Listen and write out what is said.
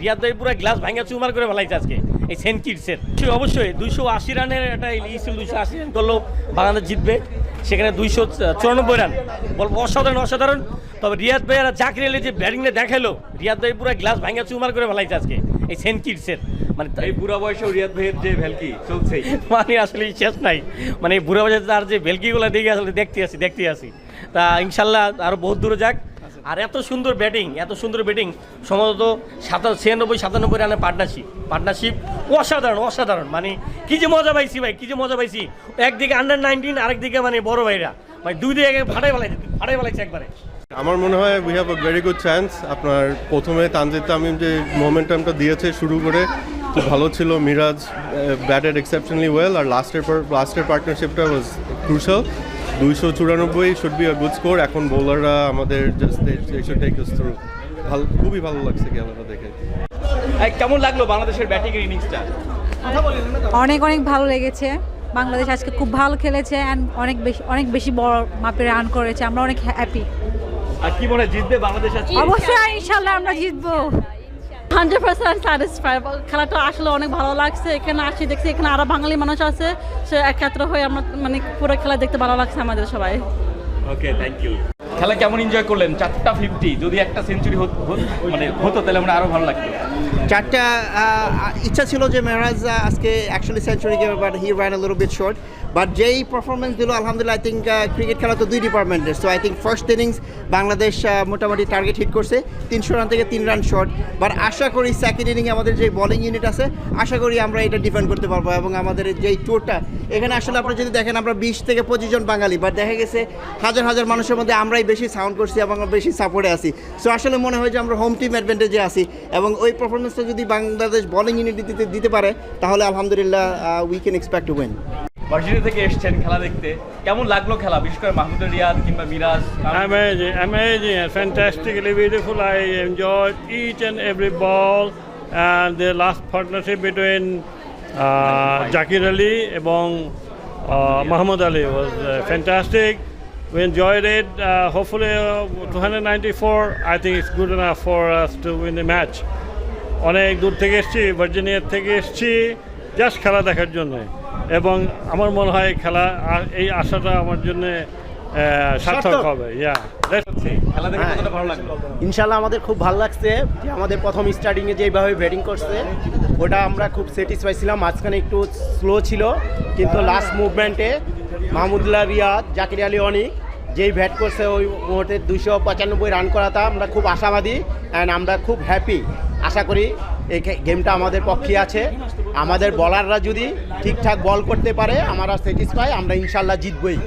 রিয়াদ ভাই পুরো গ্লাস ভাঙা চুরমার করে ফেলাইছে আজকে এই সেন্ট কিটসের। অবশ্যই 280 রানের একটা ছিল, 280 রান করলেও বাংলাদেশ জিতবে, সেখানে 294 রান বলবো অসাধারণ অসাধারণ। তবে রিয়াদ ভাই আর জাকির আলী যে ব্যাটিংটা দেখালো, রিয়াদ ভাই পুরো গ্লাস ভাঙা চুরমার করে ফেলাইছে আজকে এই সেন্ট কিটসের। মানে এই বুড়া বয়সেও রিয়াদ ভাইয়ের যে ভেলকি চলছেই, মানে আসলে শেষ নাই, মানে বুড়া বয়সে তার যে ভেলকিগুলো দেখে আসলে দেখতে আসি। তা ইনশাল্লাহ আরও বহুত দূরে যাক। আর এত সুন্দর ব্যাটিং সম্ভবত 96-97 রানের পার্টনারশিপ অসাধারণ। মানে কি যে মজা পাইছি ভাই, কি যে মজা পাইছি। একদিকে আন্ডার-19, আরেকদিকে মানে বড় ভাইরা, মানে দুই দিকে ফাটাই ফেলাইছে একবারে। আমার মনে হয় we have a very good chance. আপনার প্রথমে তানজিদ তামিম যে মোমেন্টামটা দিয়েছে শুরু করে খুব ভালো ছিল। মিরাজ ব্যাটেড এক্সেপশনালি ওয়েল, আর লাস্টের পার্টনারশিপটা was crucial. 294 should be a good score. এখন বোলাররা আমাদের just they should take us through. খুবই ভালো লাগছে খেলাটা দেখে। কেমন লাগলো বাংলাদেশের ব্যাটিং এর ইনিংসটা? অনেক ভালো লেগেছে। বাংলাদেশ আজকে খুব ভালো খেলেছে অ্যান্ড অনেক বেশি বড় মাপের রান করেছে। আমরা অনেক হ্যাপি। আর কি মনে হয় জিতবে বাংলাদেশ আজকে? অবশ্যই ইনশাআল্লাহ আমরা জিতবো। 100% স্যাটিসফাইড। খেলাটা আসলে অনেক ভালো লাগছে। এখানে আসি দেখছি এখানে আরো বাঙালি মানুষ আছে, সে একত্র হয়ে আমরা মানে পুরো খেলা দেখতে ভালো লাগছে আমাদের সবাই। ওকে, থ্যাংক ইউ। খেলা কেমন এনজয় করলেন? 4টা 50, যদি একটা সেঞ্চুরি হতো তাহলে আমরা আরো ভালো লাগতো। চারটা ইচ্ছা ছিল যে মেহরাজ আজকে actually century game, but he run a little bit short. But যেই পারফরমেন্স দিল আলহামদুলিল্লাহ, আই থিঙ্ক ক্রিকেট খেলা তো দুই ডিপার্টমেন্টের। So I think first innings Bangladesh মোটামুটি টার্গেট হিট করছে, 300 রান থেকে 3 রান শর্ট। বাট আশা করি সেকেন্ড ইনিংয়ে আমাদের যে বোলিং ইউনিট আছে, আশা করি আমরা এটা ডিফেন্ড করতে পারবো। এবং আমাদের যেই টুরটা এখানে আসলে আপনারা যদি দেখেন, আমরা 20 থেকে 25 জন বাঙালি, বাট দেখা গেছে হাজার মানুষের মধ্যে আমরাই বেশি সাউন্ড করছি এবং বেশি সাপোর্টে আছি। সো আসলে মনে হয় যে আমরা হোম টিম অ্যাডভান্টেজে আছি, এবং ওই পারফরমেন্সটা যদি বাংলাদেশ বোলিং ইউনিট দিতে পারে তাহলে আলহামদুলিল্লাহ we can expect to win. Virginia থেকে এসেছেন খেলা দেখতে, কেমন লাগলো খেলা, বিশেষ করে মাহমুদুল রিয়াদ কিংবা Miraj? Amazing and fantastically beautiful. I enjoyed each and every ball, and the last partnership between Zakir Ali এবং Muhammad Ali was fantastic. We enjoyed it. Hopefully 294, I think it's good enough for us to win the match. অনেক দূর থেকে এসেছি, Virginia থেকে এসেছি just খেলা দেখার জন্য, এবং আমার মনে হয় এই আশাটা আমার জন্য সার্থক হবে। খেলা দেখে কতটা ভালো লাগলো? ইনশাল্লাহ আমাদের খুব ভালো লাগছে যে আমাদের প্রথম স্টার্টিংয়ে যেভাবে ব্যাটিং করছে ওটা আমরা খুব স্যাটিসফাই ছিলাম। মাঝখানে একটু স্লো ছিল, কিন্তু লাস্ট মুভমেন্টে মাহমুদুল্লাহ রিয়াদ, জাকির আলী অনিক যেই ব্যাট করছে ওই মুহূর্তে 295 রান করাটা আমরা খুব আশাবাদী, অ্যান্ড আমরা খুব হ্যাপি। আশা করি এই গেমটা আমাদের পক্ষে আছে। আমাদের বলাররা যদি ঠিকঠাক বল করতে পারে আমরা স্যাটিসফাই, আমরা ইনশাল্লাহ জিতবই।